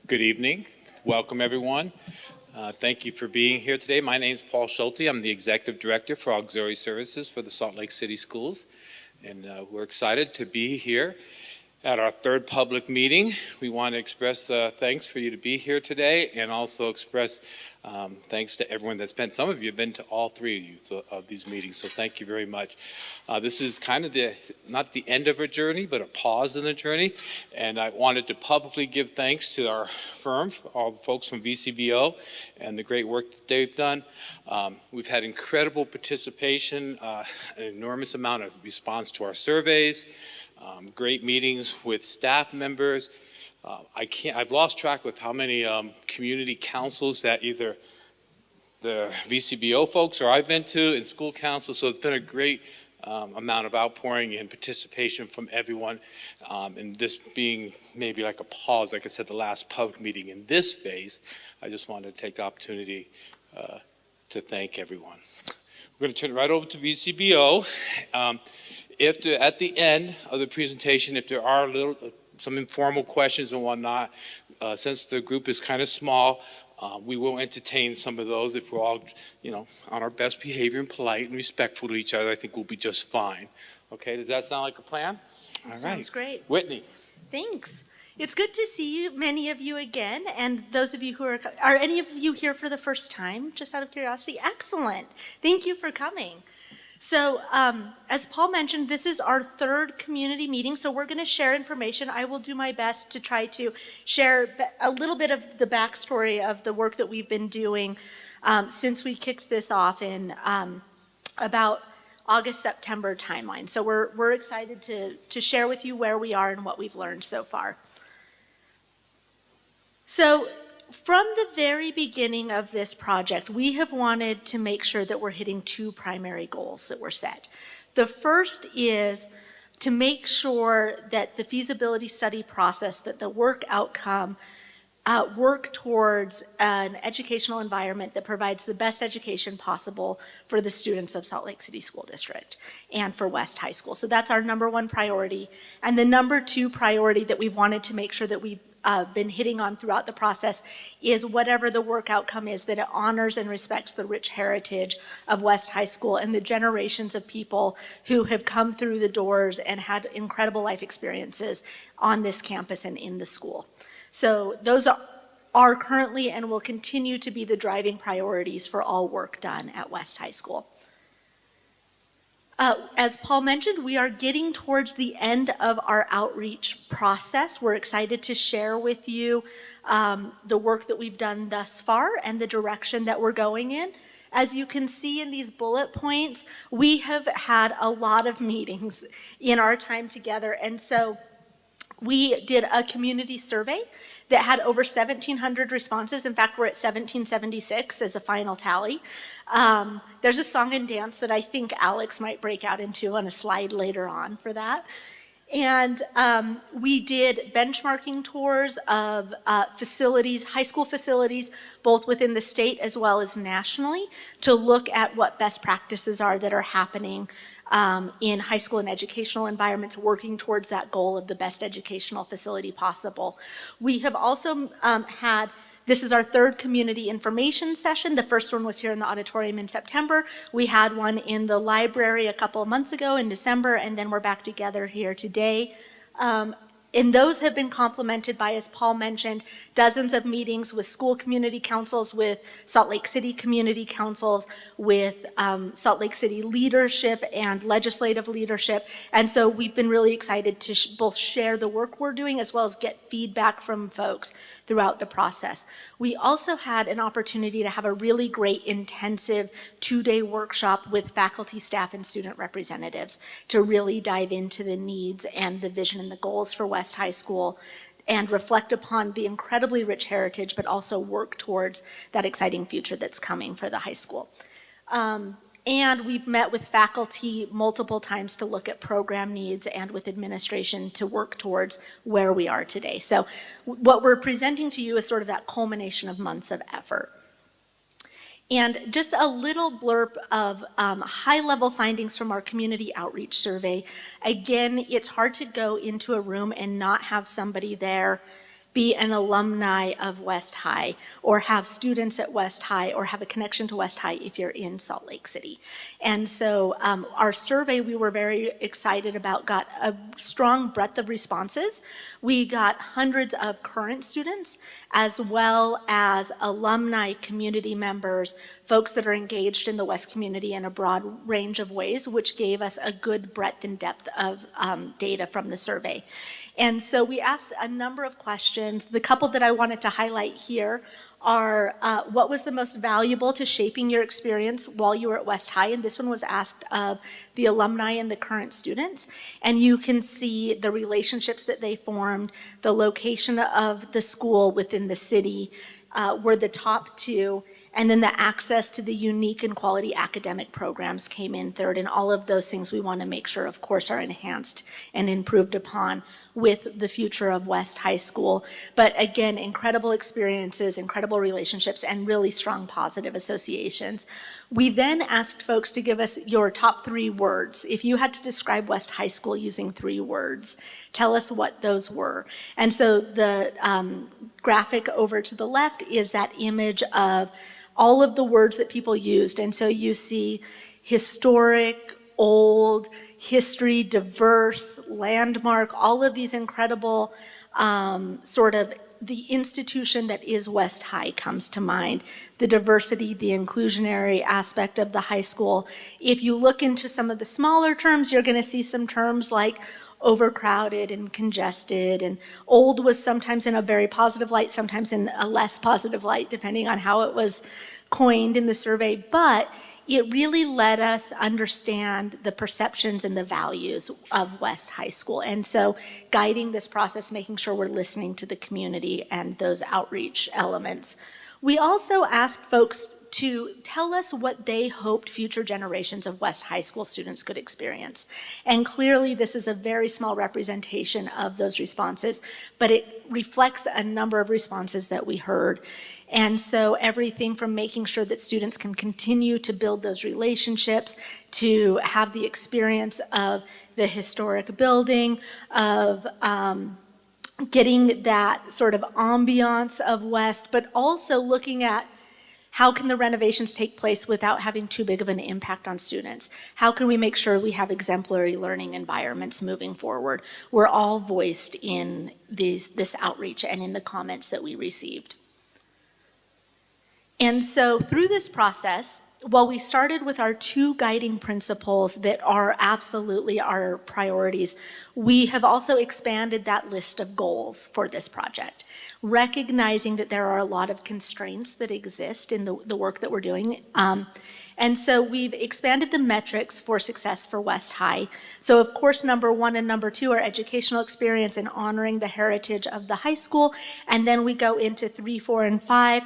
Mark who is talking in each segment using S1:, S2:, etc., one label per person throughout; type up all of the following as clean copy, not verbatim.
S1: Good evening. Welcome, everyone. Thank you for being here today. My name is Paul Schulte. I'm the Executive Director for Auxiliary Services for the Salt Lake City Schools. And we're excited to be here at our third public meeting. We want to express thanks for you to be here today, and also express thanks to everyone that's been. Some of you have been to all three of these meetings, so thank you very much. This is kind of not the end of a journey, but a pause in the journey. And I wanted to publicly give thanks to our firm, all the folks from VCBO, and the great work that they've done. We've had incredible participation, an enormous amount of response to our surveys, great meetings with staff members. I've lost track with how many community councils that either the VCBO folks or I've been to, and school council. So it's been a great amount of outpouring and participation from everyone. And this being maybe like a pause, like I said, the last public meeting in this phase, I just wanted to take the opportunity to thank everyone. We're going to turn it right over to VCBO. At the end of the presentation, if there are some informal questions and whatnot, since the group is kind of small, we will entertain some of those. If we're all, on our best behavior and polite and respectful to each other, I think we'll be just fine. Okay, does that sound like a plan? All right.
S2: Sounds great.
S1: Whitney.
S2: Thanks. It's good to see you, many of you again, and those of you who are any of you here for the first time, just out of curiosity? Excellent. Thank you for coming. So as Paul mentioned, this is our third community meeting, so we're going to share information. I will do my best to try to share a little bit of the backstory of the work that we've been doing since we kicked this off in about August-September timeline. So we're excited to share with you where we are and what we've learned so far. So from the very beginning of this project, we have wanted to make sure that we're hitting two primary goals that were set. The first is to make sure that the feasibility study process, that the work outcome, work towards an educational environment that provides the best education possible for the students of Salt Lake City School District and for West High School. So that's our number one priority. And the number two priority that we've wanted to make sure that we've been hitting on throughout the process is whatever the work outcome is, that it honors and respects the rich heritage of West High School and the generations of people who have come through the doors and had incredible life experiences on this campus and in the school. So those are currently and will continue to be the driving priorities for all work done at West High School. As Paul mentioned, we are getting towards the end of our outreach process. We're excited to share with you the work that we've done thus far and the direction that we're going in. As you can see in these bullet points, we have had a lot of meetings in our time together, and so we did a community survey that had over 1,700 responses. In fact, we're at 1,776 as a final tally. There's a song and dance that I think Alex might break out into on a slide later on for that. And we did benchmarking tours of facilities, high school facilities, both within the state as well as nationally, to look at what best practices are that are happening in high school and educational environments, working towards that goal of the best educational facility possible. We have also this is our third community information session. The first one was here in the auditorium in September. We had one in the library a couple of months ago in December, and then we're back together here today. And those have been complemented by, as Paul mentioned, dozens of meetings with school community councils, with Salt Lake City community councils, with Salt Lake City leadership and legislative leadership. And so we've been really excited to both share the work we're doing as well as get feedback from folks throughout the process. We also had an opportunity to have a really great intensive 2-day workshop with faculty, staff, and student representatives to really dive into the needs and the vision and the goals for West High School and reflect upon the incredibly rich heritage, but also work towards that exciting future that's coming for the high school. And we've met with faculty multiple times to look at program needs and with administration to work towards where we are today. So what we're presenting to you is sort of that culmination of months of effort. And just a little blurb of high-level findings from our community outreach survey. Again, it's hard to go into a room and not have somebody there be an alumni of West High, or have students at West High, or have a connection to West High if you're in Salt Lake City. And so our survey, we were very excited about, got a strong breadth of responses. We got hundreds of current students, as well as alumni, community members, folks that are engaged in the West community in a broad range of ways, which gave us a good breadth and depth of data from the survey. And so we asked a number of questions. The couple that I wanted to highlight here are what was the most valuable to shaping your experience while you were at West High? And this one was asked of the alumni and the current students. And you can see the relationships that they formed, the location of the school within the city were the top two. And then the access to the unique and quality academic programs came in third. And all of those things we want to make sure, of course, are enhanced and improved upon with the future of West High School. But again, incredible experiences, incredible relationships, and really strong positive associations. We then asked folks to give us your top 3 words. If you had to describe West High School using 3 words, tell us what those were. And so the graphic over to the left is that image of all of the words that people used. And so you see historic, old, history, diverse, landmark, all of these incredible sort of the institution that is West High comes to mind. The diversity, the inclusionary aspect of the high school. If you look into some of the smaller terms, you're going to see some terms like overcrowded and congested, and old was sometimes in a very positive light, sometimes in a less positive light, depending on how it was coined in the survey. But it really let us understand the perceptions and the values of West High School. And so guiding this process, making sure we're listening to the community and those outreach elements. We also asked folks to tell us what they hoped future generations of West High School students could experience. And clearly this is a very small representation of those responses, but it reflects a number of responses that we heard. And so everything from making sure that students can continue to build those relationships, to have the experience of the historic building, of getting that sort of ambiance of West, but also looking at how can the renovations take place without having too big of an impact on students? How can we make sure we have exemplary learning environments moving forward? We're all voiced in this outreach and in the comments that we received. And so through this process, while we started with our 2 guiding principles that are absolutely our priorities, we have also expanded that list of goals for this project, recognizing that there are a lot of constraints that exist in the work that we're doing. And so we've expanded the metrics for success for West High. So of course, number 1 and number 2 are educational experience and honoring the heritage of the high school. And then we go into 3, 4, and 5.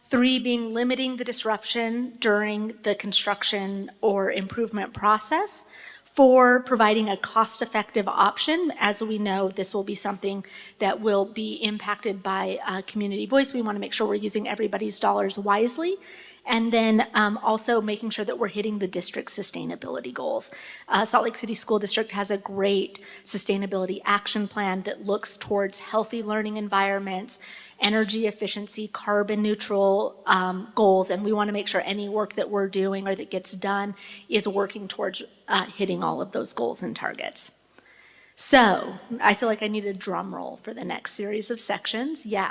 S2: 3 being limiting the disruption during the construction or improvement process. 4, providing a cost-effective option. As we know, this will be something that will be impacted by community voice. We want to make sure we're using everybody's dollars wisely. And then also making sure that we're hitting the district's sustainability goals. Salt Lake City School District has a great sustainability action plan that looks towards healthy learning environments, energy efficiency, carbon neutral goals, and we want to make sure any work that we're doing or that gets done is working towards hitting all of those goals and targets. So I feel like I need a drum roll for the next series of sections. Yeah.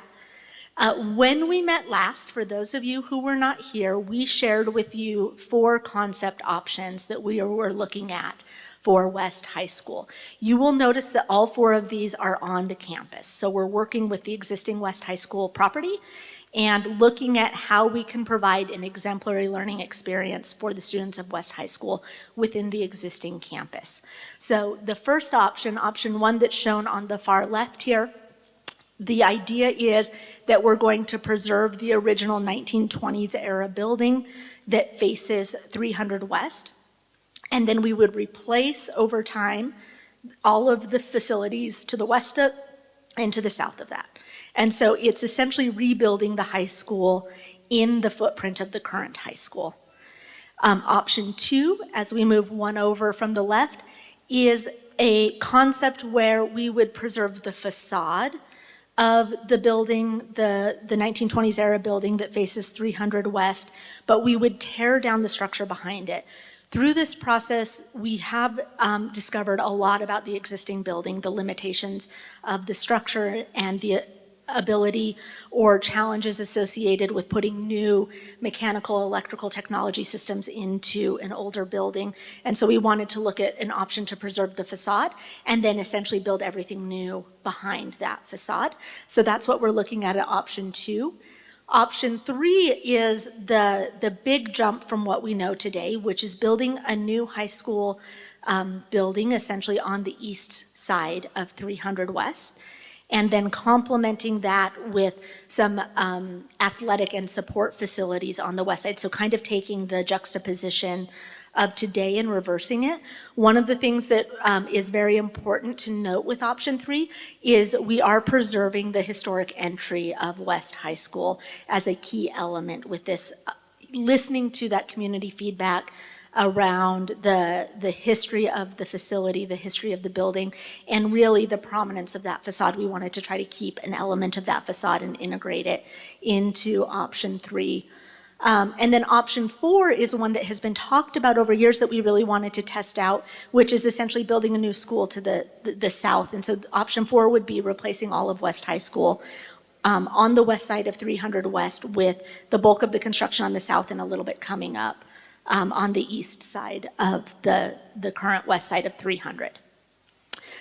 S2: When we met last, for those of you who were not here, we shared with you 4 concept options that we were looking at for West High School. You will notice that all 4 of these are on the campus. So we're working with the existing West High School property and looking at how we can provide an exemplary learning experience for the students of West High School within the existing campus. So the first option, option 1 that's shown on the far left here, the idea is that we're going to preserve the original 1920s era building that faces 300 West. And then we would replace over time all of the facilities to the west of and to the south of that. And so it's essentially rebuilding the high school in the footprint of the current high school. Option 2, as we move 1 over from the left, is a concept where we would preserve the facade, of the building, the 1920s era building that faces 300 West, but we would tear down the structure behind it. Through this process, we have discovered a lot about the existing building, the limitations of the structure and the ability or challenges associated with putting new mechanical, electrical technology systems into an older building. And so we wanted to look at an option to preserve the facade and then essentially build everything new behind that facade. So that's what we're looking at option 2. Option 3 is the big jump from what we know today, which is building a new high school building essentially on the east side of 300 West, and then complementing that with some athletic and support facilities on the west side. So kind of taking the juxtaposition of today and reversing it. One of the things that is very important to note with option 3 is we are preserving the historic entry of West High School as a key element with this, listening to that community feedback around the history of the facility, the history of the building, and really the prominence of that facade. We wanted to try to keep an element of that facade and integrate it into option 3. And then option 4 is one that has been talked about over years that we really wanted to test out, which is essentially building a new school to the south. And so option 4 would be replacing all of West High School on the west side of 300 West with the bulk of the construction on the south and a little bit coming up on the east side of the current west side of 300.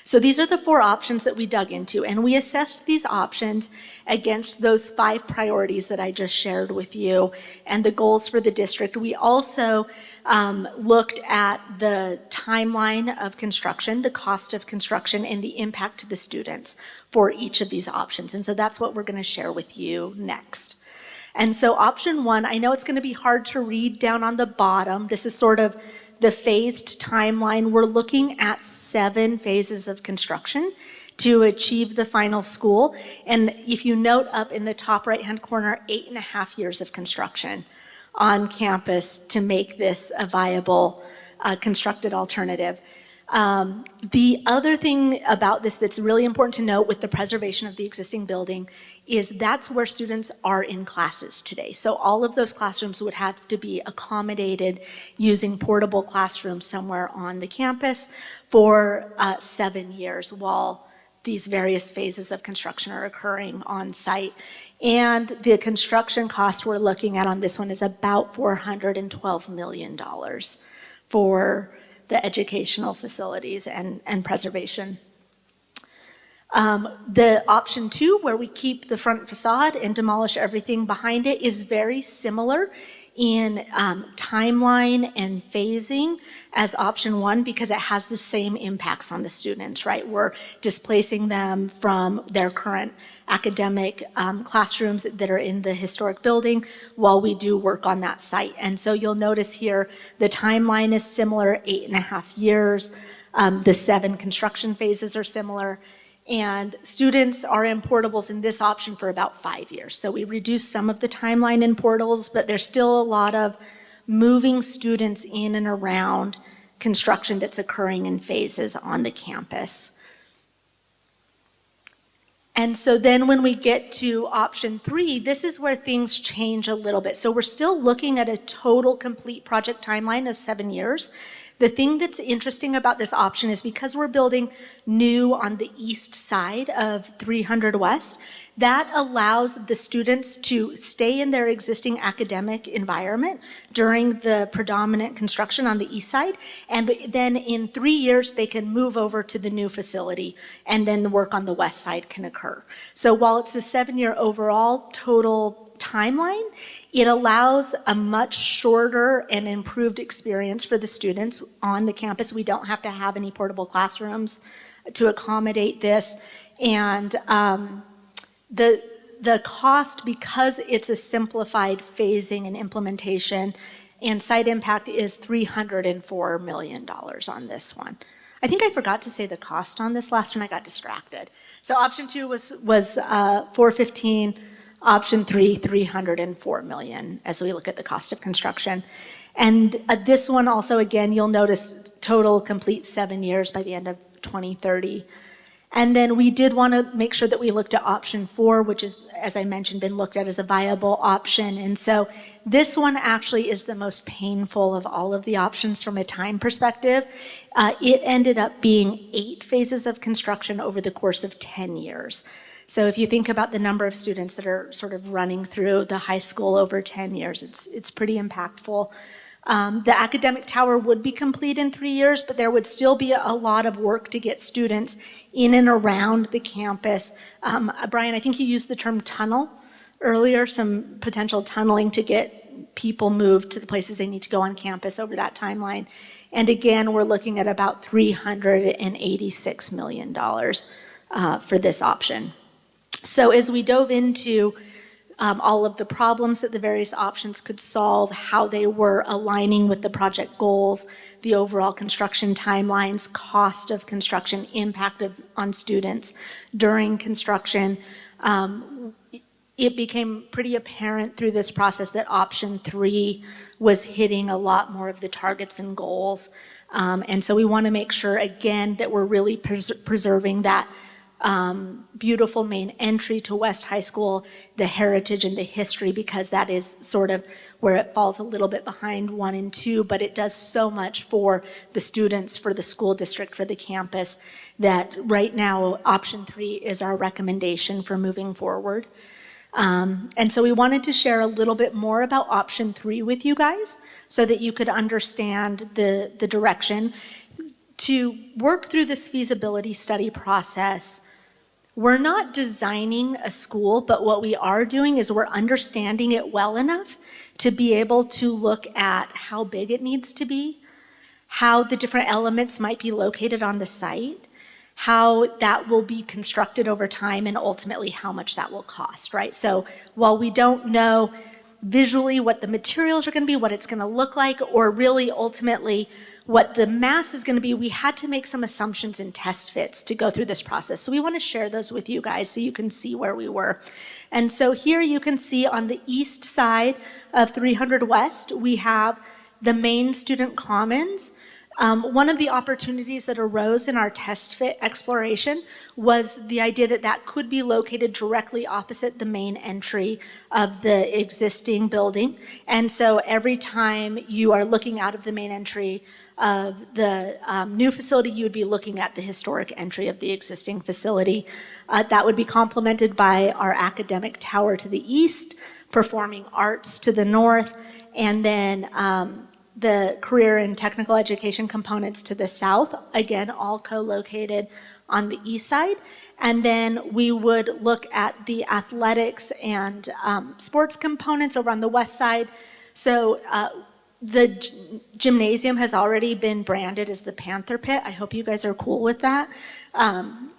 S2: So these are the 4 options that we dug into, and we assessed these options against those 5 priorities that I just shared with you and the goals for the district. We also looked at the timeline of construction, the cost of construction, and the impact to the students for each of these options. And so that's what we're going to share with you next. And so option 1, I know it's going to be hard to read down on the bottom. This is sort of the phased timeline. We're looking at 7 phases of construction to achieve the final school. And if you note up in the top right-hand corner, 8.5 years of construction on campus to make this a viable constructed alternative. The other thing about this that's really important to note with the preservation of the existing building is that's where students are in classes today. So all of those classrooms would have to be accommodated using portable classrooms somewhere on the campus for 7 years while these various phases of construction are occurring on site. And the construction cost we're looking at on this one is about $412 million for the educational facilities and preservation. The option 2, where we keep the front facade and demolish everything behind it, is very similar in timeline and phasing as option 1 because it has the same impacts on the students, right? We're displacing them from their current academic classrooms that are in the historic building while we do work on that site. And so you'll notice here the timeline is similar, 8.5 years. The 7 construction phases are similar. And students are in portables in this option for about 5 years. So we reduce some of the timeline in portables, but there's still a lot of moving students in and around construction that's occurring in phases on the campus. And so then when we get to option 3, this is where things change a little bit. So we're still looking at a total complete project timeline of 7 years. The thing that's interesting about this option is because we're building new on the east side of 300 West, that allows the students to stay in their existing academic environment during the predominant construction on the east side. And then in 3 years, they can move over to the new facility and then the work on the west side can occur. So while it's a 7-year overall total timeline, it allows a much shorter and improved experience for the students on the campus. We don't have to have any portable classrooms to accommodate this. And the cost, because it's a simplified phasing and implementation and site impact, is $304 million on this one. I think I forgot to say the cost on this last one. I got distracted. So option 2 was 415. Option 3, $304 million as we look at the cost of construction. And this one also, again, you'll notice total complete 7 years by the end of 2030. And then we did want to make sure that we looked at option 4, which is, as I mentioned, been looked at as a viable option. And so this one actually is the most painful of all of the options from a time perspective. It ended up being 8 phases of construction over the course of 10 years. So if you think about the number of students that are sort of running through the high school over 10 years, it's pretty impactful. The academic tower would be complete in 3 years, but there would still be a lot of work to get students in and around the campus. Brian, I think you used the term tunnel earlier, some potential tunneling to get people moved to the places they need to go on campus over that timeline. And again, we're looking at about $386 million for this option. So as we dove into all of the problems that the various options could solve, how they were aligning with the project goals, the overall construction timelines, cost of construction, impact on students during construction, it became pretty apparent through this process that option 3 was hitting a lot more of the targets and goals. And so we want to make sure, again, that we're really preserving that beautiful main entry to West High School, the heritage and the history, because that is sort of where it falls a little bit behind 1 and 2, but it does so much for the students, for the school district, for the campus, that right now option 3 is our recommendation for moving forward. And so we wanted to share a little bit more about option 3 with you guys so that you could understand the direction. To work through this feasibility study process, we're not designing a school, but what we are doing is we're understanding it well enough to be able to look at how big it needs to be, how the different elements might be located on the site, how that will be constructed over time, and ultimately how much that will cost, right? So while we don't know visually what the materials are going to be, what it's going to look like, or really ultimately what the mass is going to be, we had to make some assumptions and test fits to go through this process. So we want to share those with you guys so you can see where we were. And so here you can see on the east side of 300 West, we have the main student commons. One of the opportunities that arose in our test fit exploration was the idea that that could be located directly opposite the main entry of the existing building. And so every time you are looking out of the main entry of the new facility, you would be looking at the historic entry of the existing facility. That would be complemented by our academic tower to the east, performing arts to the north, and then the career and technical education components to the south, again, all co-located on the east side. And then we would look at the athletics and sports components over on the west side. So the gymnasium has already been branded as the Panther Pit. I hope you guys are cool with that.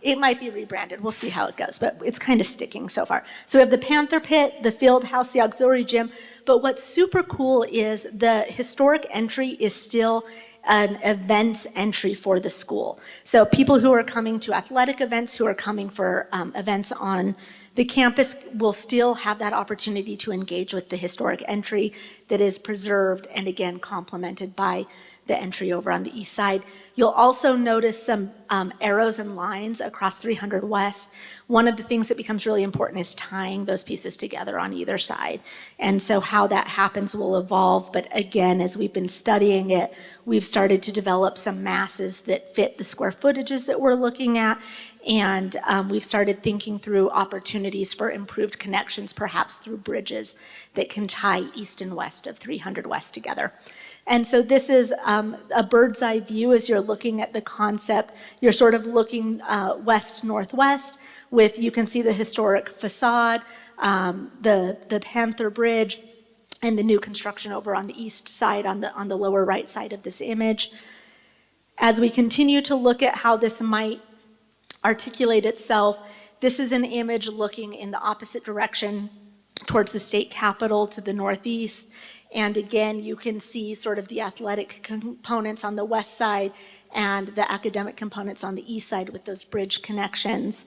S2: It might be rebranded. We'll see how it goes, but it's kind of sticking so far. So we have the Panther Pit, the field house, the auxiliary gym. But what's super cool is the historic entry is still an events entry for the school. So people who are coming to athletic events, who are coming for events on the campus will still have that opportunity to engage with the historic entry that is preserved and again complemented by the entry over on the east side. You'll also notice some arrows and lines across 300 West. One of the things that becomes really important is tying those pieces together on either side. And so how that happens will evolve, but again, as we've been studying it, we've started to develop some masses that fit the square footages that we're looking at, and we've started thinking through opportunities for improved connections, perhaps through bridges that can tie east and west of 300 West together. And so this is a bird's eye view as you're looking at the concept. You're sort of looking west-northwest with, you can see the historic facade, the Panther Bridge, and the new construction over on the east side on the lower right side of this image. As we continue to look at how this might articulate itself, this is an image looking in the opposite direction towards the state capitol to the northeast. And again, you can see sort of the athletic components on the west side and the academic components on the east side with those bridge connections.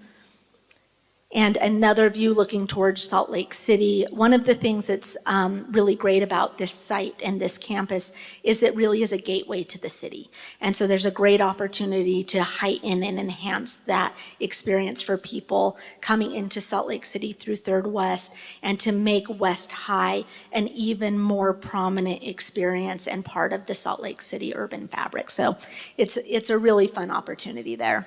S2: and another view looking towards Salt Lake City. One of the things that's really great about this site and this campus is it really is a gateway to the city. And so there's a great opportunity to heighten and enhance that experience for people coming into Salt Lake City through Third West, and to make West High an even more prominent experience and part of the Salt Lake City urban fabric. So it's a really fun opportunity there.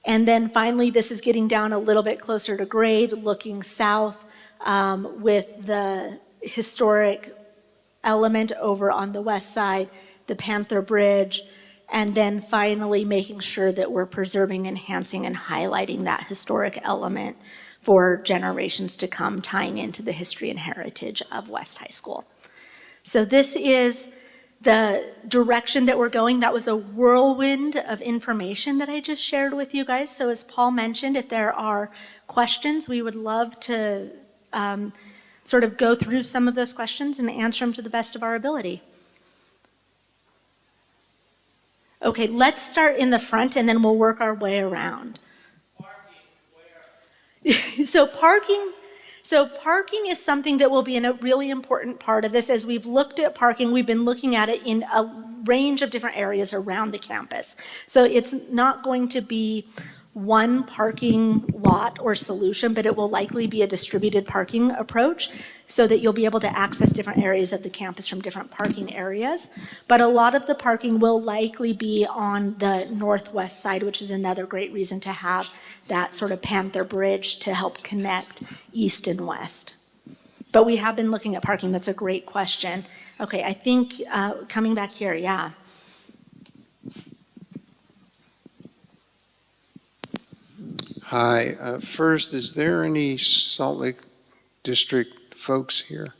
S2: And then finally, this is getting down a little bit closer to grade, looking south with the historic element over on the west side, the Panther Bridge, and then finally making sure that we're preserving, enhancing, and highlighting that historic element for generations to come, tying into the history and heritage of West High School. So this is the direction that we're going. That was a whirlwind of information that I just shared with you guys. So as Paul mentioned, if there are questions, we would love to sort of go through some of those questions and answer them to the best of our ability. Okay, let's start in the front and then we'll work our way around. So parking is something that will be a really important part of this. As we've looked at parking, we've been looking at it in a range of different areas around the campus. So it's not going to be one parking lot or solution, but it will likely be a distributed parking approach so that you'll be able to access different areas of the campus from different parking areas. But a lot of the parking will likely be on the northwest side, which is another great reason to have that sort of Panther Bridge to help connect east and west. But we have been looking at parking. That's a great question. Okay, I think coming back here, yeah.
S3: Hi. First, is there any Salt Lake District folks here?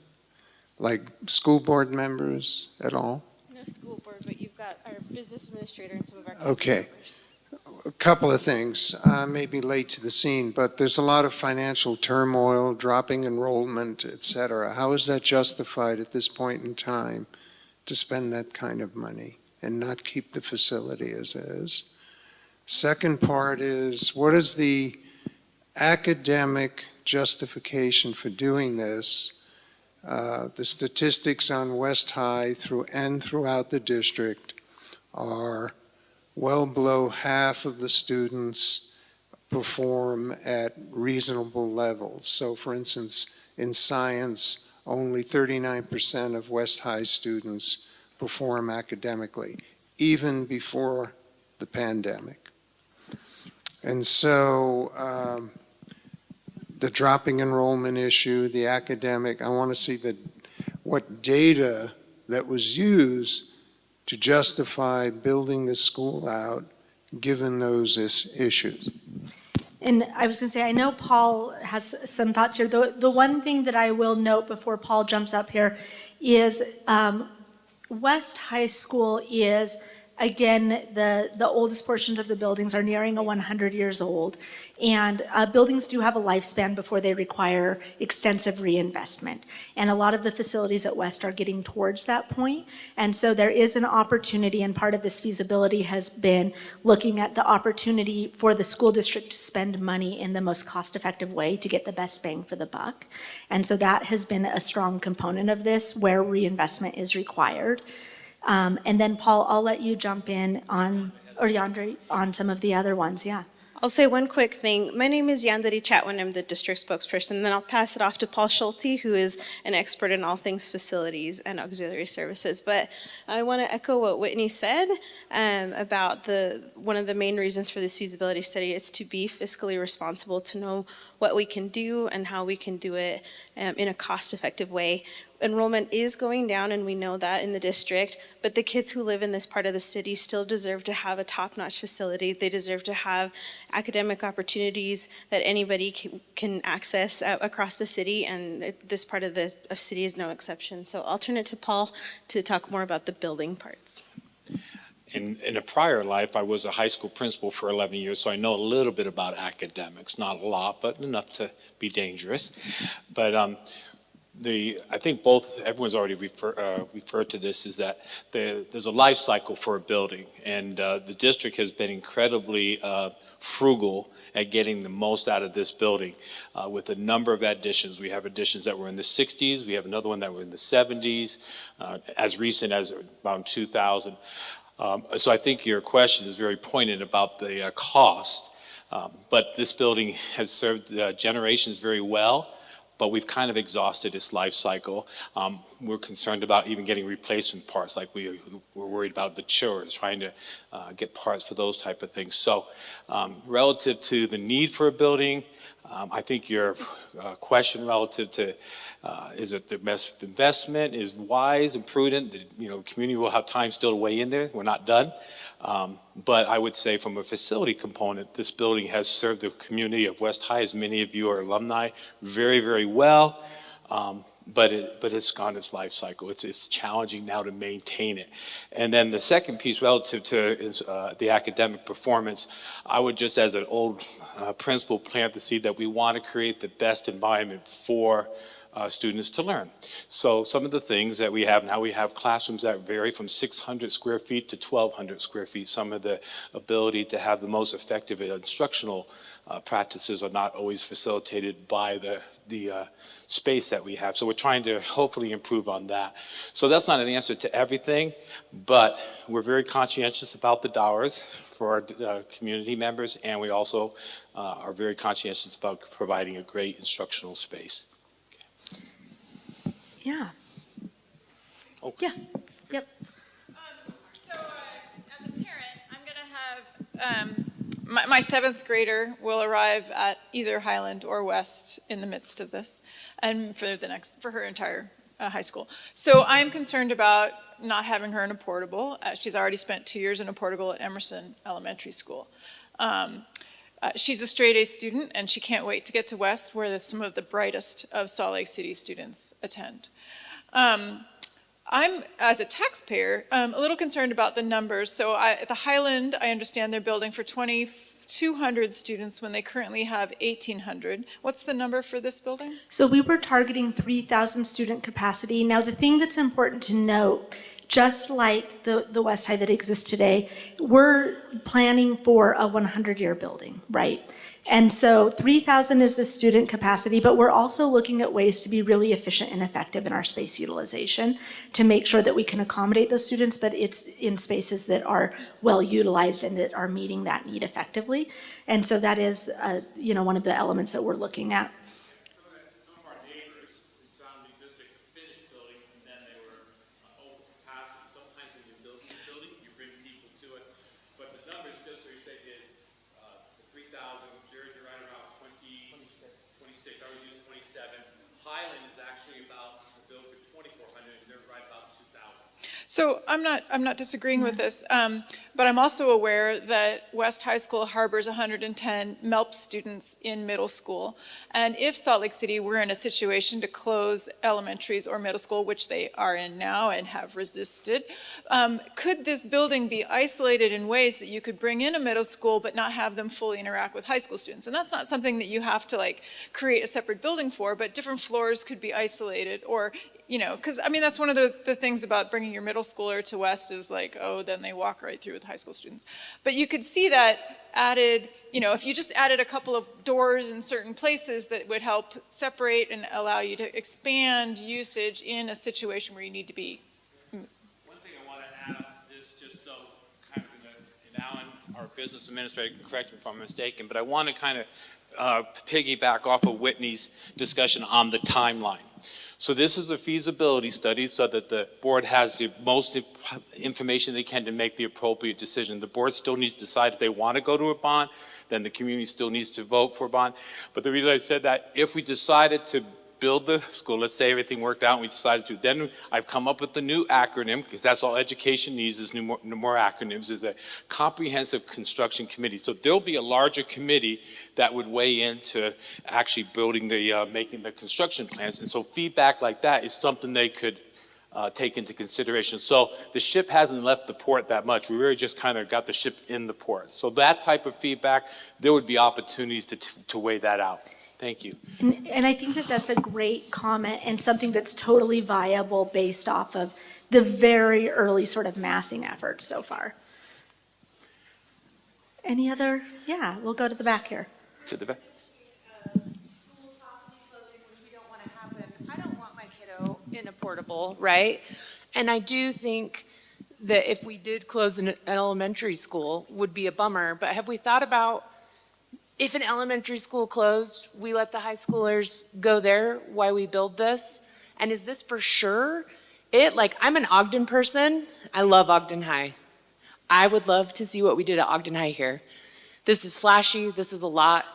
S3: Like school board members at all?
S4: No school board, but you've got our business administrator and some of our
S3: Okay.
S4: members.
S3: A couple of things. I may be late to the scene, but there's a lot of financial turmoil, dropping enrollment, et cetera. How is that justified at this point in time to spend that kind of money and not keep the facility as is? Second part is, what is the academic justification for doing this? The statistics on West High throughout the district are well below half of the students perform at reasonable levels. So for instance, in science, only 39% of West High students perform academically, even before the pandemic. And so the dropping enrollment issue, the academic, I want to see what data that was used to justify building the school out, given those issues.
S2: And I was going to say, I know Paul has some thoughts here. The one thing that I will note before Paul jumps up here is West High School is, again, the oldest portions of the buildings are nearing 100 years old. And buildings do have a lifespan before they require extensive reinvestment. And a lot of the facilities at West are getting towards that point. And so there is an opportunity, and part of this feasibility has been looking at the opportunity for the school district to spend money in the most cost-effective way to get the best bang for the buck. And so that has been a strong component of this, where reinvestment is required. And then Paul, I'll let you jump in on, or Yandere, on some of the other ones, yeah.
S4: I'll say one quick thing. My name is Yandere Chatwin. I'm the district spokesperson. And then I'll pass it off to Paul Schulte, who is an expert in all things facilities and auxiliary services. But I want to echo what Whitney said about one of the main reasons for this feasibility study is to be fiscally responsible, to know what we can do and how we can do it in a cost-effective way. Enrollment is going down, and we know that in the district, but the kids who live in this part of the city still deserve to have a top-notch facility. They deserve to have academic opportunities that anybody can access across the city, and this part of the city is no exception. So I'll turn it to Paul to talk more about the building parts.
S1: In a prior life, I was a high school principal for 11 years, so I know a little bit about academics. Not a lot, but enough to be dangerous. But I think everyone's already referred to this, is that there's a life cycle for a building, and the district has been incredibly frugal at getting the most out of this building with a number of additions. We have additions that were in the 60s, we have another one that were in the 70s, as recent as around 2000. So I think your question is very poignant about the cost, but this building has served generations very well. But we've kind of exhausted its life cycle. We're concerned about even getting replacement parts, like we're worried about the chillers, trying to get parts for those type of things. So relative to the need for a building, I think your question relative to is it the best investment is wise and prudent. The community will have time still to weigh in there. We're not done. But I would say from a facility component, this building has served the community of West High, as many of you are alumni, very, very well. But it's gone its life cycle. It's challenging now to maintain it. And then the second piece relative to the academic performance, I would just, as an old principal, plant the seed that we want to create the best environment for students to learn. So some of the things that we have now, we have classrooms that vary from 600 square feet to 1,200 square feet. Some of the ability to have the most effective instructional practices are not always facilitated by the space that we have. So we're trying to hopefully improve on that. So that's not an answer to everything, but we're very conscientious about the dollars for our community members, and we also are very conscientious about providing a great instructional space.
S2: Yeah.
S1: Okay.
S2: Yeah. Yep.
S5: So as a parent, I'm going to have my seventh grader will arrive at either Highland or West in the midst of this, and for her entire high school. So I'm concerned about not having her in a portable. She's already spent 2 years in a portable at Emerson Elementary School. She's a straight A student, and she can't wait to get to West, where some of the brightest of Salt Lake City students attend. I'm, as a taxpayer, a little concerned about the numbers. So at the Highland, I understand they're building for 2,200 students when they currently have 1,800. What's the number for this building?
S2: So we were targeting 3,000 student capacity. Now, the thing that's important to note, just like the West High that exists today, we're planning for a 100-year building, right? And so 3,000 is the student capacity, but we're also looking at ways to be really efficient and effective in our space utilization to make sure that we can accommodate those students, but it's in spaces that are well utilized and that are meeting that need effectively. And so that is, one of the elements that we're looking at.
S1: Some of our neighbors in surrounding districts have finished buildings and then they were over capacity. Sometimes when you build a building, you bring people to it. But the numbers, just so you say, is the 3,000, Jared, you're right around 26. I was using 27. Highland is actually about built for 2,400, and they're right about 2,000.
S5: So I'm not disagreeing with this, but I'm also aware that West High School harbors 110 MELP students in middle school. And if Salt Lake City were in a situation to close elementaries or middle school, which they are in now and have resisted, could this building be isolated in ways that you could bring in a middle school but not have them fully interact with high school students? And that's not something that you have to create a separate building for, but different floors could be isolated, or because that's one of the things about bringing your middle schooler to West is then they walk right through with high school students. But you could see that added, if you just added a couple of doors in certain places, that would help separate and allow you to expand usage in a situation where you need to be.
S1: One thing I want to add on to this, just so kind of, and Alan, our business administrator, can correct me if I'm mistaken, but I want to kind of piggyback off of Whitney's discussion on the timeline. So this is a feasibility study so that the board has the most information they can to make the appropriate decision. The board still needs to decide if they want to go to a bond, then the community still needs to vote for a bond. But the reason I said that, if we decided to build the school, let's say everything worked out and we decided to, then I've come up with the new acronym, because that's all education needs is more acronyms, is a comprehensive construction committee. So there'll be a larger committee that would weigh into actually building making the construction plans. And so feedback like that is something they could take into consideration. So the ship hasn't left the port that much. We really just kind of got the ship in the port. So that type of feedback, there would be opportunities to weigh that out. Thank you.
S2: And I think that that's a great comment and something that's totally viable based off of the very early sort of massing efforts so far. Any other? Yeah, we'll go to the back here.
S1: To the back.
S6: Schools possibly closing, which we don't want to happen. I don't want my kiddo in a portable, right? And I do think that if we did close an elementary school, would be a bummer. But have we thought about if an elementary school closed, we let the high schoolers go there while we build this? And is this for sure it? Like, I'm an Ogden person. I love Ogden High. I would love to see what we did at Ogden High here. This is flashy. This is a lot.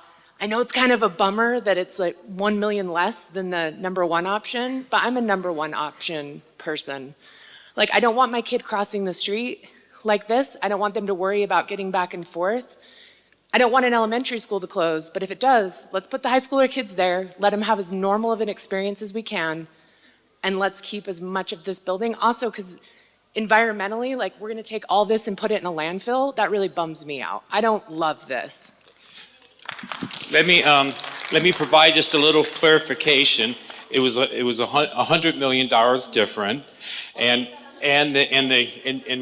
S6: I know it's kind of a bummer that it's like 1 million less than the number one option, but I'm a number one option person. Like, I don't want my kid crossing the street like this. I don't want them to worry about getting back and forth. I don't want an elementary school to close, but if it does, let's put the high schooler kids there, let them have as normal of an experience as we can, and let's keep as much of this building. Also, because environmentally, like, we're gonna take all this and put it in a landfill, that really bums me out. I don't love this.
S1: Let me provide just a little clarification. It was $100 million different, and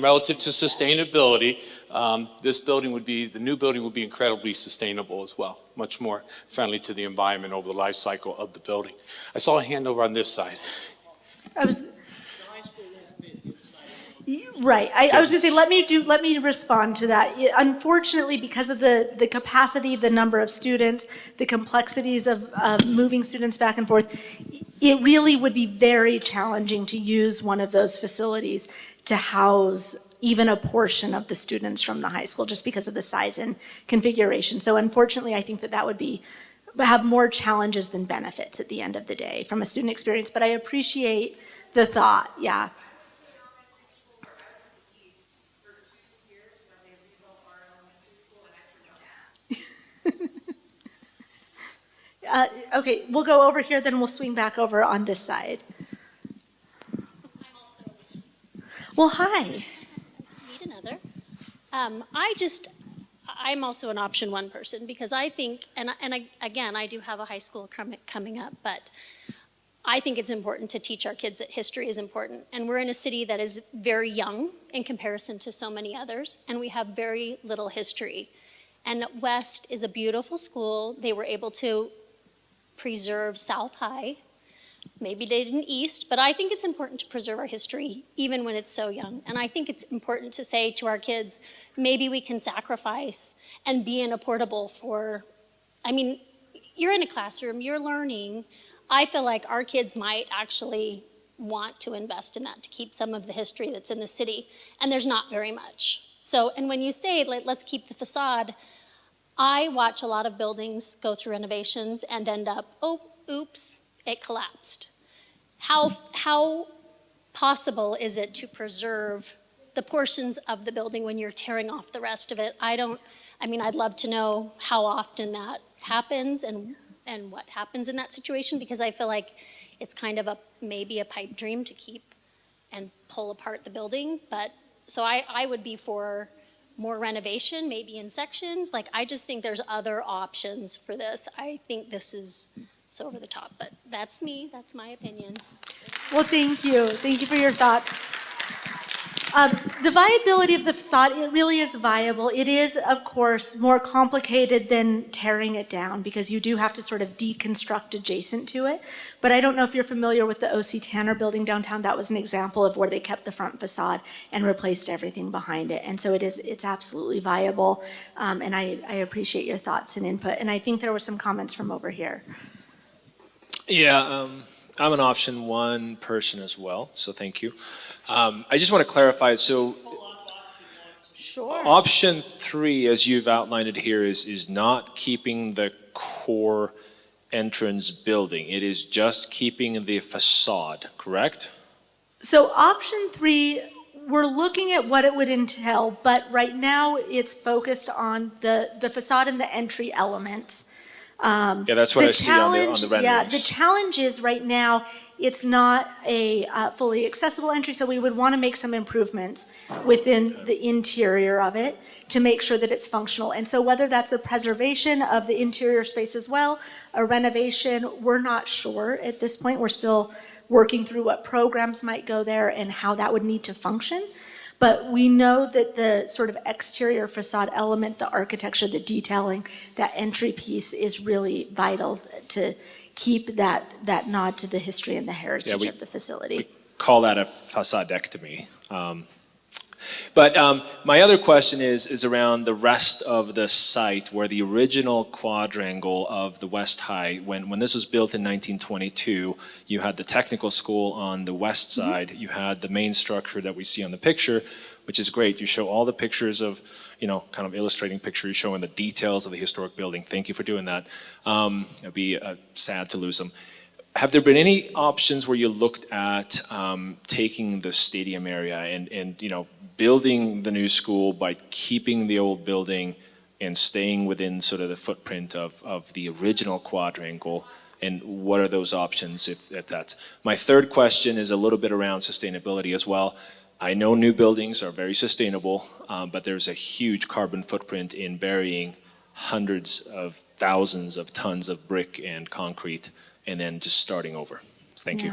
S1: relative to sustainability, the new building would be incredibly sustainable as well, much more friendly to the environment over the life cycle of the building. I saw a hand over on this side.
S2: Right. I was going to say, let me respond to that. Unfortunately, because of the capacity, the number of students, the complexities of moving students back and forth, it really would be very challenging to use one of those facilities to house even a portion of the students from the high school, just because of the size and configuration. So unfortunately, I think that would have more challenges than benefits at the end of the day from a student experience. But I appreciate the thought. Yeah. Okay, we'll go over here, then we'll swing back over on this side. Well, hi.
S7: Nice to meet another. I'm also an option one person because I think, again, I do have a high school coming up, but I think it's important to teach our kids that history is important. And we're in a city that is very young in comparison to so many others, and we have very little history. And West is a beautiful school. They were able to preserve South High. Maybe they didn't East, but I think it's important to preserve our history even when it's so young. And I think it's important to say to our kids, maybe we can sacrifice and be in a portable you're in a classroom, you're learning. I feel like our kids might actually want to invest in that to keep some of the history that's in the city, and there's not very much. So, and when you say, let's keep the facade, I watch a lot of buildings go through renovations and end up, oh, oops, it collapsed. How possible is it to preserve the portions of the building when you're tearing off the rest of it? I'd love to know how often that happens and what happens in that situation, because I feel like it's kind of maybe a pipe dream to keep and pull apart the building. But so I would be for more renovation, maybe in sections. I just think there's other options for this. I think this is so over the top, but that's me, that's my opinion.
S2: Well, thank you. Thank you for your thoughts. The viability of the facade, it really is viable. It is, of course, more complicated than tearing it down because you do have to sort of deconstruct adjacent to it. But I don't know if you're familiar with the O.C. Tanner building downtown. That was an example of where they kept the front facade and replaced everything behind it. And so it's absolutely viable. And I appreciate your thoughts and input. And I think there were some comments from over here.
S8: Yeah, I'm an option one person as well, so thank you. I just want to clarify, so
S2: Sure.
S8: option 3, as you've outlined it here, is not keeping the core entrance building. It is just keeping the facade, correct?
S2: So option 3, we're looking at what it would entail, but right now it's focused on the facade and the entry elements.
S8: Yeah, that's what
S2: The
S8: I see on the
S2: challenge,
S8: renderings.
S2: yeah, the challenge is right now, it's not a fully accessible entry, so we would want to make some improvements within the interior of it to make sure that it's functional. And so whether that's a preservation of the interior space as well, a renovation, we're not sure at this point. We're still working through what programs might go there and how that would need to function. But we know that the sort of exterior facade element, the architecture, the detailing, that entry piece is really vital to keep that nod to the history and the heritage of the facility.
S8: Call that a facadectomy. But my other question is around the rest of the site where the original quadrangle of the West High, when this was built in 1922, you had the technical school on the west side, you had the main structure that we see on the picture, which is great. You show all the pictures of, kind of illustrating pictures, showing the details of the historic building. Thank you for doing that. It'd be sad to lose them. Have there been any options where you looked at taking the stadium area and building the new school by keeping the old building and staying within sort of the footprint of the original quadrangle? And what are those options if that's? My third question is a little bit around sustainability as well. I know new buildings are very sustainable, but there's a huge carbon footprint in burying hundreds of thousands of tons of brick and concrete and then just starting over. Thank you.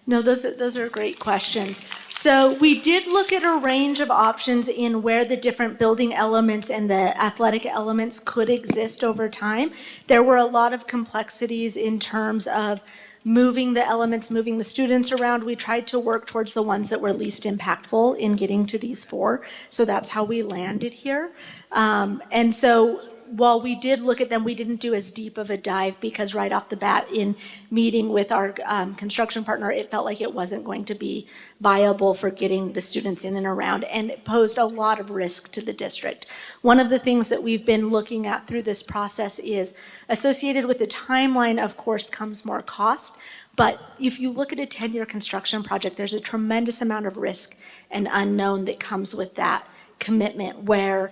S2: No, those are great questions. So we did look at a range of options in where the different building elements and the athletic elements could exist over time. There were a lot of complexities in terms of moving the elements, moving the students around. We tried to work towards the ones that were least impactful in getting to these four. So that's how we landed here. And so while we did look at them, we didn't do as deep of a dive because right off the bat in meeting with our construction partner, it felt like it wasn't going to be viable for getting the students in and around, and it posed a lot of risk to the district. One of the things that we've been looking at through this process is associated with the timeline, of course, comes more cost. But if you look at a 10-year construction project, there's a tremendous amount of risk and unknown that comes with that commitment, where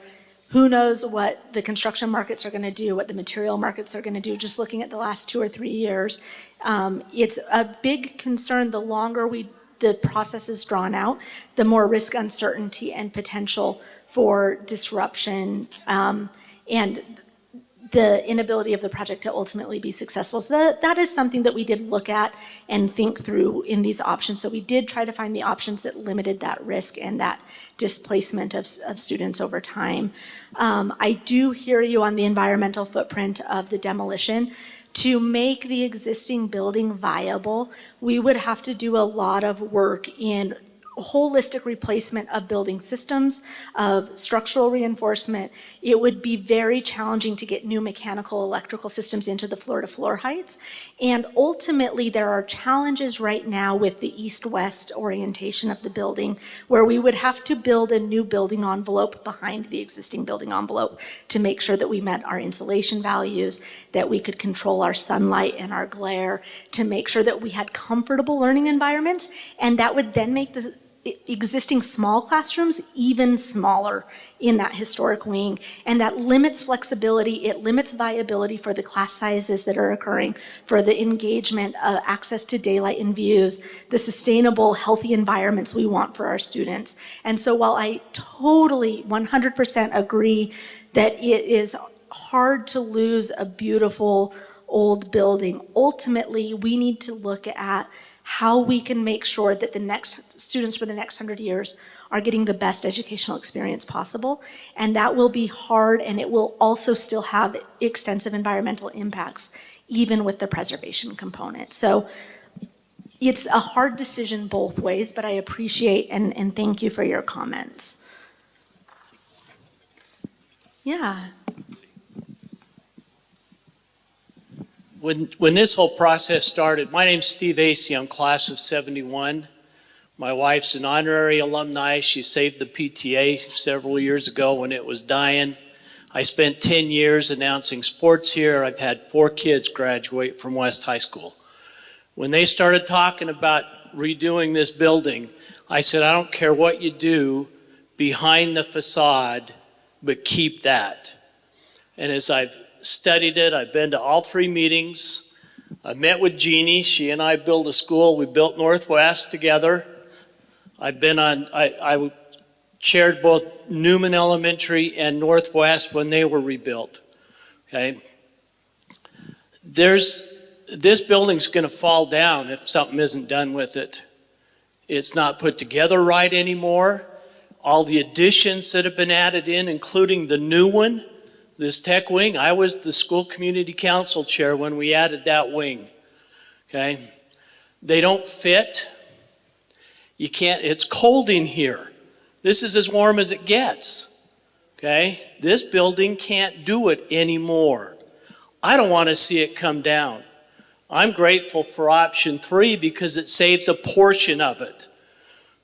S2: who knows what the construction markets are going to do, what the material markets are going to do, just looking at the last 2 or 3 years. It's a big concern. The longer the process is drawn out, the more risk, uncertainty, and potential for disruption and the inability of the project to ultimately be successful. So that is something that we did look at and think through in these options. So we did try to find the options that limited that risk and that displacement of students over time. I do hear you on the environmental footprint of the demolition. To make the existing building viable, we would have to do a lot of work in holistic replacement of building systems, of structural reinforcement. It would be very challenging to get new mechanical, electrical systems into the floor-to-floor heights. And ultimately, there are challenges right now with the east-west orientation of the building, where we would have to build a new building envelope behind the existing building envelope to make sure that we met our insulation values, that we could control our sunlight and our glare, to make sure that we had comfortable learning environments, and that would then make the existing small classrooms even smaller in that historic wing, and that limits flexibility, it limits viability for the class sizes that are occurring, for the engagement, access to daylight and views, the sustainable, healthy environments we want for our students. And so while I totally 100% agree that it is hard to lose a beautiful old building, ultimately we need to look at how we can make sure that the next students for the next 100 years are getting the best educational experience possible. And that will be hard, and it will also still have extensive environmental impacts, even with the preservation component. So it's a hard decision both ways, but I appreciate and thank you for your comments. Yeah.
S9: When this whole process started, my name's Steve Acey, I'm class of 71. My wife's an honorary alumni. She saved the PTA several years ago when it was dying. I spent 10 years announcing sports here. I've had 4 kids graduate from West High School. When they started talking about redoing this building, I said, I don't care what you do behind the facade, but keep that. And as I've studied it. I've been to all 3 meetings. I met with Jeannie. She and I built a school. We built Northwest together. I chaired both Newman Elementary and Northwest when they were rebuilt. Okay. This building's going to fall down if something isn't done with it. It's not put together right anymore. All the additions that have been added in, including the new one, this tech wing, I was the school community council chair when we added that wing. Okay? They don't fit. You can't, it's cold in here. This is as warm as it gets. Okay? This building can't do it anymore. I don't want to see it come down. I'm grateful for option 3 because it saves a portion of it.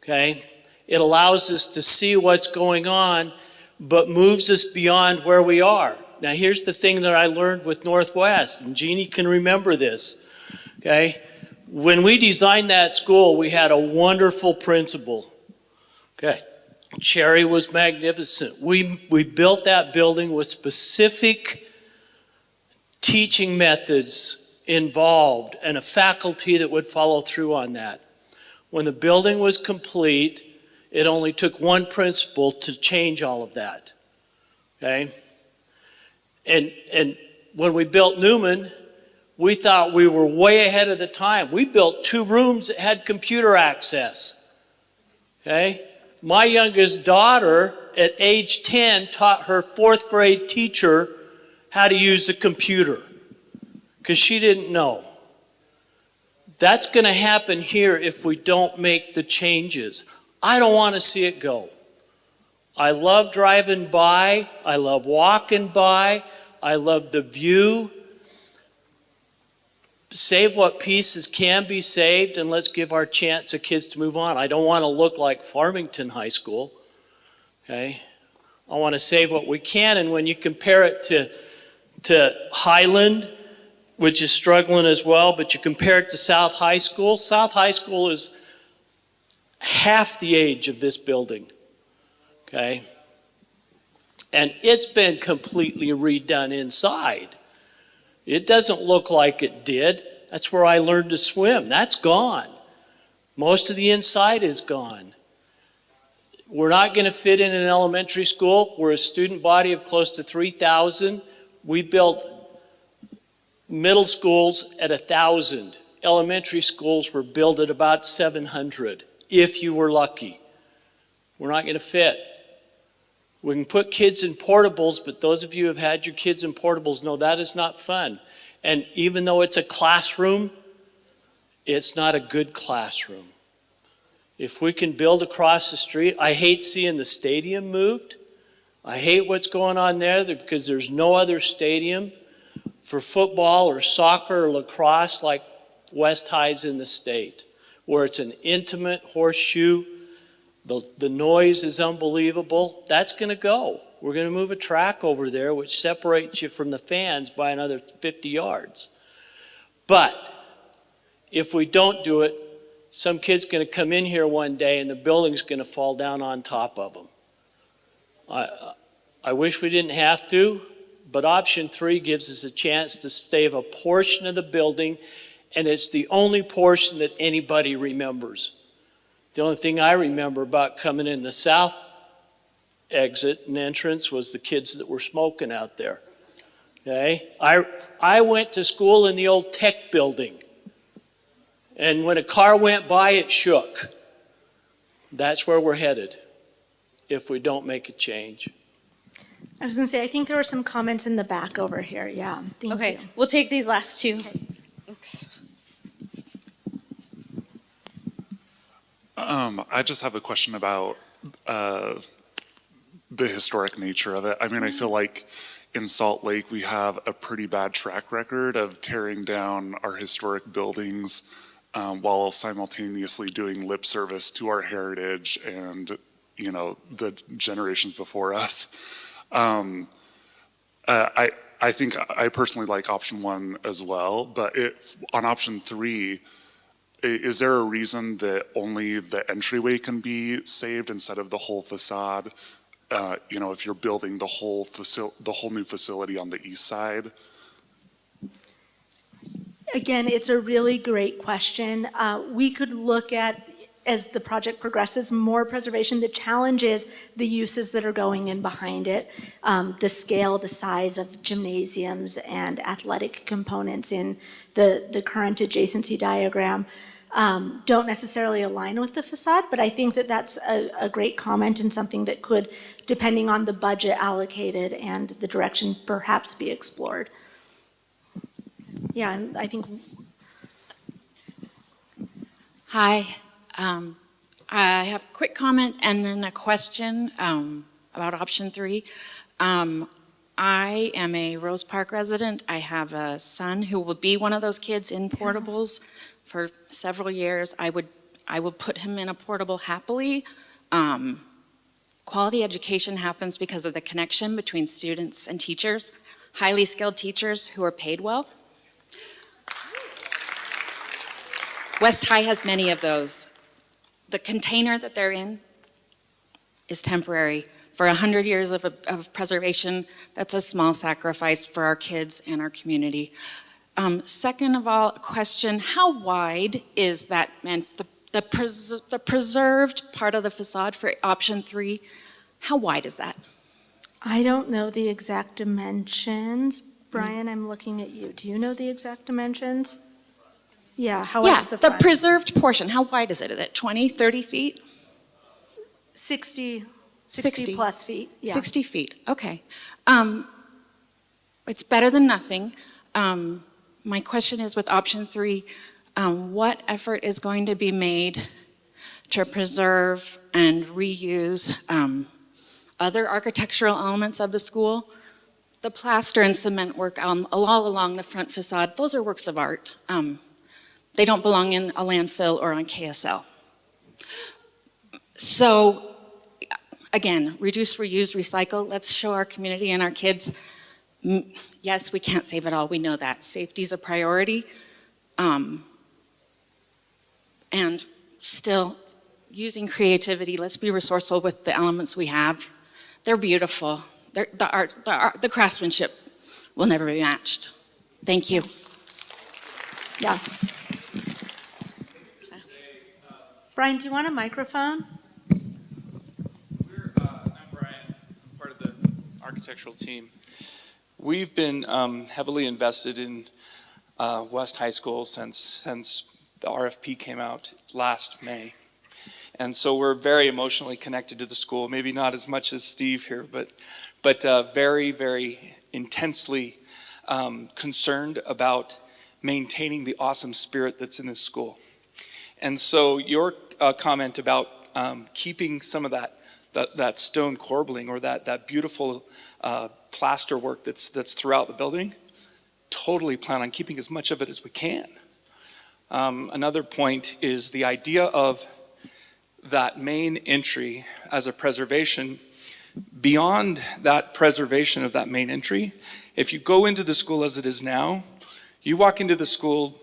S9: Okay? It allows us to see what's going on, but moves us beyond where we are. Now, here's the thing that I learned with Northwest, and Jeannie can remember this. Okay? When we designed that school, we had a wonderful principal. Okay? Cherry was magnificent. We built that building with specific teaching methods involved and a faculty that would follow through on that. When the building was complete, it only took one principal to change all of that. Okay? And when we built Newman, we thought we were way ahead of the time. We built 2 rooms that had computer access. Okay? My youngest daughter, at age 10, taught her 4th grade teacher how to use a computer because she didn't know. That's going to happen here if we don't make the changes. I don't want to see it go. I love driving by. I love walking by. I love the view. Save what pieces can be saved, and let's give our chance of kids to move on. I don't want to look like Farmington High School. Okay? I want to save what we can, and when you compare it to Highland, which is struggling as well, but you compare it to South High School is half the age of this building. Okay? And it's been completely redone inside. It doesn't look like it did. That's where I learned to swim. That's gone. Most of the inside is gone. We're not going to fit in an elementary school. We're a student body of close to 3,000. We built middle schools at 1,000. Elementary schools were built at about 700, if you were lucky. We're not going to fit. We can put kids in portables, but those of you who have had your kids in portables know that is not fun. And even though it's a classroom, it's not a good classroom. If we can build across the street, I hate seeing the stadium moved. I hate what's going on there because there's no other stadium for football or soccer or lacrosse like West High's in the state, where it's an intimate horseshoe. The noise is unbelievable. That's going to go. We're going to move a track over there which separates you from the fans by another 50 yards. But if we don't do it, some kid's going to come in here one day and the building's going to fall down on top of them. I wish we didn't have to, but option 3 gives us a chance to save a portion of the building, and it's the only portion that anybody remembers. The only thing I remember about coming in the south exit and entrance was the kids that were smoking out there. Okay? I went to school in the old tech building, and when a car went by, it shook. That's where we're headed if we don't make a change.
S2: I was going to say, I think there were some comments in the back over here. Yeah, thank
S4: Okay,
S2: you.
S4: we'll take these last 2. Thanks.
S10: I just have a question about the historic nature of it. I mean, I feel like in Salt Lake, we have a pretty bad track record of tearing down our historic buildings while simultaneously doing lip service to our heritage and, you know, the generations before us. I think I personally like option 1 as well, but on option 3, is there a reason that only the entryway can be saved instead of the whole facade? if you're building the whole new facility on the east side?
S2: Again, it's a really great question. We could look at, as the project progresses, more preservation. The challenge is the uses that are going in behind it, the scale, the size of gymnasiums and athletic components in the current adjacency diagram don't necessarily align with the facade, but I think that that's a great comment and something that could, depending on the budget allocated and the direction, perhaps be explored. Yeah, and I think.
S11: Hi, I have a quick comment and then a question about option 3. I am a Rose Park resident. I have a son who will be one of those kids in portables for several years. I would put him in a portable happily. Quality education happens because of the connection between students and teachers, highly skilled teachers who are paid well. West High has many of those. The container that they're in is temporary. For 100 years of preservation, that's a small sacrifice for our kids and our community. Second of all, a question, how wide is that meant, the preserved part of the facade for option 3, how wide is that?
S2: I don't know the exact dimensions. Brian, I'm looking at you. Do you know the exact dimensions? Yeah, how wide is the front?
S11: The preserved portion, how wide is it? Is it 20, 30 feet?
S2: 60
S11: 60
S2: plus feet, yeah.
S11: 60 feet, okay. It's better than nothing. My question is with option 3, what effort is going to be made to preserve and reuse other architectural elements of the school? The plaster and cement work all along the front facade, those are works of art. They don't belong in a landfill or on KSL. So, again, reduce, reuse, recycle. Let's show our community and our kids, yes, we can't save it all. We know that. Safety's a priority. And still, using creativity, let's be resourceful with the elements we have. They're beautiful. The craftsmanship will never be matched. Thank you.
S2: Yeah. Brian, do you want a microphone?
S12: I'm Brian, part of the architectural team. We've been heavily invested in West High School since the RFP came out last May. And so we're very emotionally connected to the school, maybe not as much as Steve here, but very, very intensely concerned about maintaining the awesome spirit that's in this school. And so your comment about keeping some of that stone corbelling or that beautiful plaster work that's throughout the building, totally plan on keeping as much of it as we can. Another point is the idea of that main entry as a preservation. Beyond that preservation of that main entry, if you go into the school as it is now, you walk into the school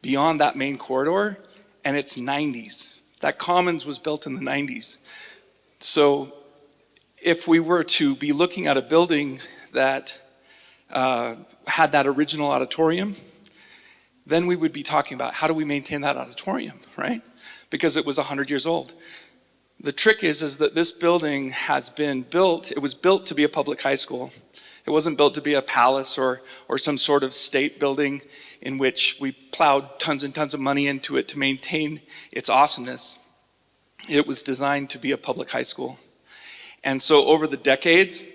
S12: beyond that main corridor and it's 90s. That Commons was built in the 90s. So if we were to be looking at a building that had that original auditorium, then we would be talking about how do we maintain that auditorium, right? Because it was 100 years old. The trick is that this building has been built, it was built to be a public high school. It wasn't built to be a palace or some sort of state building in which we plowed tons and tons of money into it to maintain its awesomeness. It was designed to be a public high school. And so over the decades,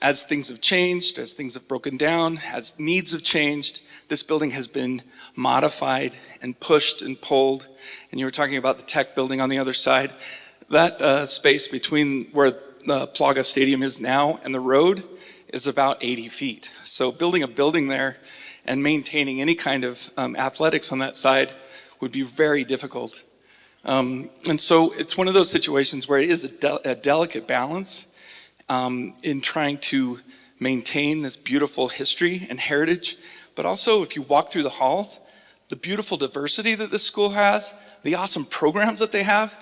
S12: as things have changed, as things have broken down, as needs have changed, this building has been modified and pushed and pulled. And you were talking about the tech building on the other side. That space between where the Plaga Stadium is now and the road is about 80 feet. So building a building there and maintaining any kind of athletics on that side would be very difficult. And so it's one of those situations where it is a delicate balance in trying to maintain this beautiful history and heritage, but also if you walk through the halls, the beautiful diversity that this school has, the awesome programs that they have,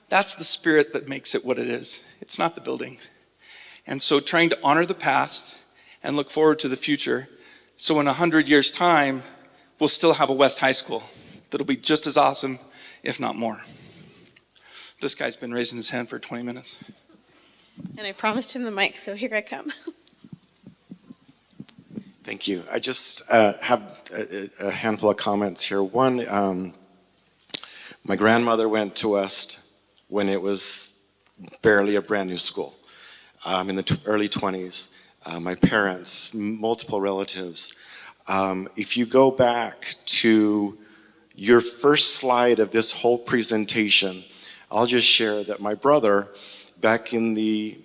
S12: that's the spirit that makes it what it is. It's not the building. And so trying to honor the past and look forward to the future, so in 100 years' time, we'll still have a West High School that'll be just as awesome, if not more. This guy's been raising his hand for 20 minutes.
S4: And I promised him the mic, so here I come.
S13: Thank you. I just have a handful of comments here. One, my grandmother went to West when it was barely a brand new school, in the early 20s. My parents, multiple relatives. If you go back to your first slide of this whole presentation, I'll just share that my brother, back in the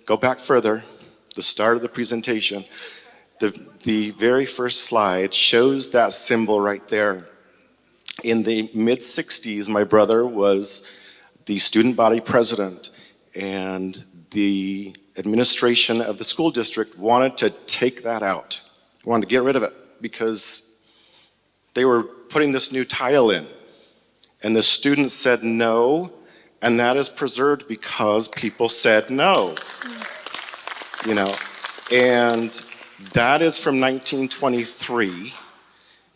S13: go back further, the start of the presentation, the very first slide shows that symbol right there. In the mid-60s, my brother was the student body president, and the administration of the school district wanted to take that out, wanted to get rid of it, because they were putting this new tile in. And the students said no, and that is preserved because people said no. You know, and that is from 1923.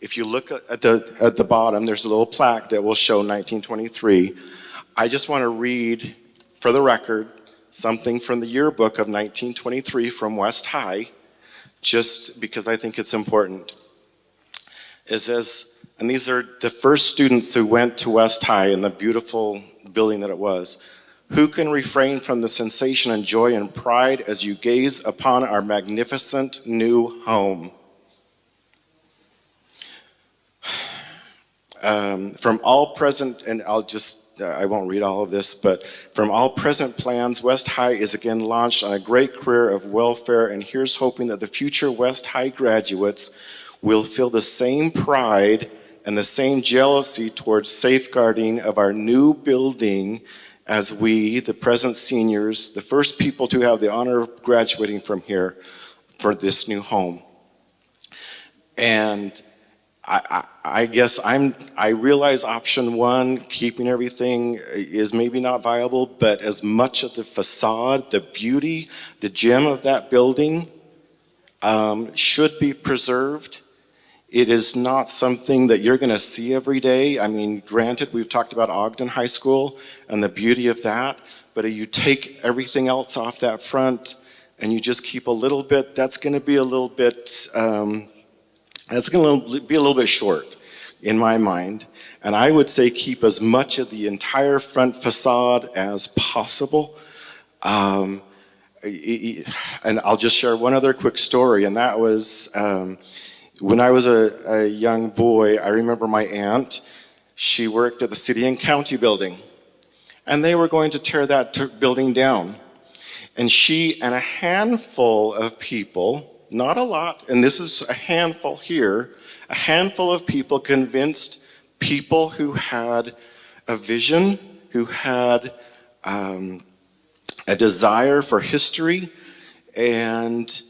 S13: If you look at the bottom, there's a little plaque that will show 1923. I just want to read, for the record, something from the yearbook of 1923 from West High, just because I think it's important. It says, and these are the first students who went to West High in the beautiful building that it was. Who can refrain from the sensation and joy and pride as you gaze upon our magnificent new home? From all present, and I won't read all of this, but from all present plans, West High is again launched on a great career of welfare, and here's hoping that the future West High graduates will feel the same pride and the same jealousy towards safeguarding of our new building as we, the present seniors, the first people to have the honor of graduating from here for this new home. And I guess I realize option one, keeping everything, is maybe not viable, but as much of the facade, the beauty, the gem of that building should be preserved. It is not something that you're going to see every day. I mean, granted, we've talked about Ogden High School and the beauty of that, but if you take everything else off that front and you just keep a little bit, that's going to be a little bit, that's going to be a little bit short in my mind. And I would say keep as much of the entire front facade as possible. And I'll just share one other quick story, and that was, when I was a young boy, I remember my aunt, she worked at the city and county building, and they were going to tear that building down. And she and a handful of people, not a lot, and this is a handful here, a handful of people convinced people who had a vision, who had a desire for history, and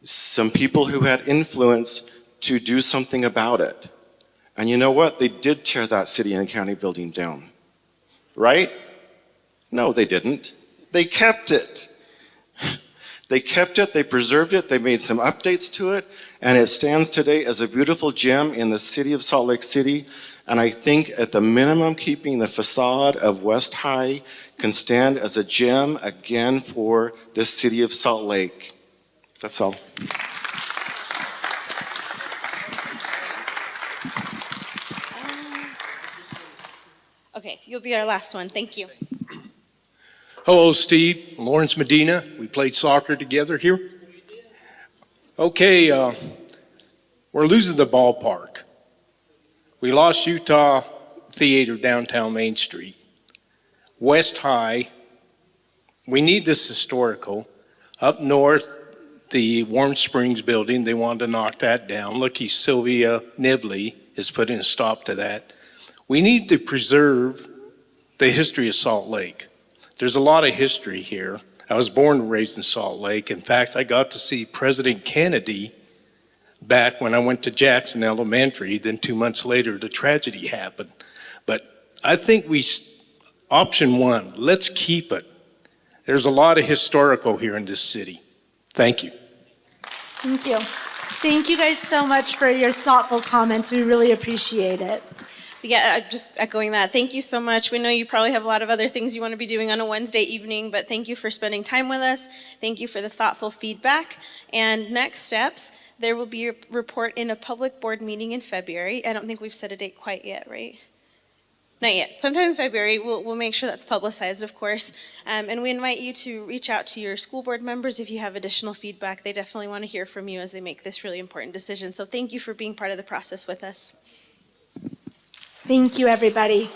S13: some people who had influence to do something about it. And you know what? They did tear that city and county building down, right? No, they didn't. They kept it. They kept it, they preserved it, they made some updates to it, and it stands today as a beautiful gem in the city of Salt Lake City. And I think at the minimum, keeping the facade of West High can stand as a gem again for the city of Salt Lake. That's all.
S4: Okay, you'll be our last one. Thank you.
S14: Hello, Steve. Lawrence Medina. We played soccer together here. Okay, we're losing the ballpark. We lost Utah Theater downtown Main Street. West High, we need this historical. Up north, the Warm Springs building, they wanted to knock that down. Lucky Sylvia Nibley is putting a stop to that. We need to preserve the history of Salt Lake. There's a lot of history here. I was born and raised in Salt Lake. In fact, I got to see President Kennedy back when I went to Jackson Elementary. Then 2 months later, the tragedy happened. But I think option one, let's keep it There's a lot of historical here in this city. Thank you.
S2: Thank you. Thank you guys so much for your thoughtful comments. We really appreciate it.
S4: Yeah, just echoing that. Thank you so much. We know you probably have a lot of other things you want to be doing on a Wednesday evening, but thank you for spending time with us. Thank you for the thoughtful feedback. And next steps, there will be a report in a public board meeting in February. I don't think we've set a date quite yet, right? Not yet. Sometime in February, we'll make sure that's publicized, of course. And we invite you to reach out to your school board members if you have additional feedback. They definitely want to hear from you as they make this really important decision. So thank you for being part of the process with us.
S2: Thank you, everybody.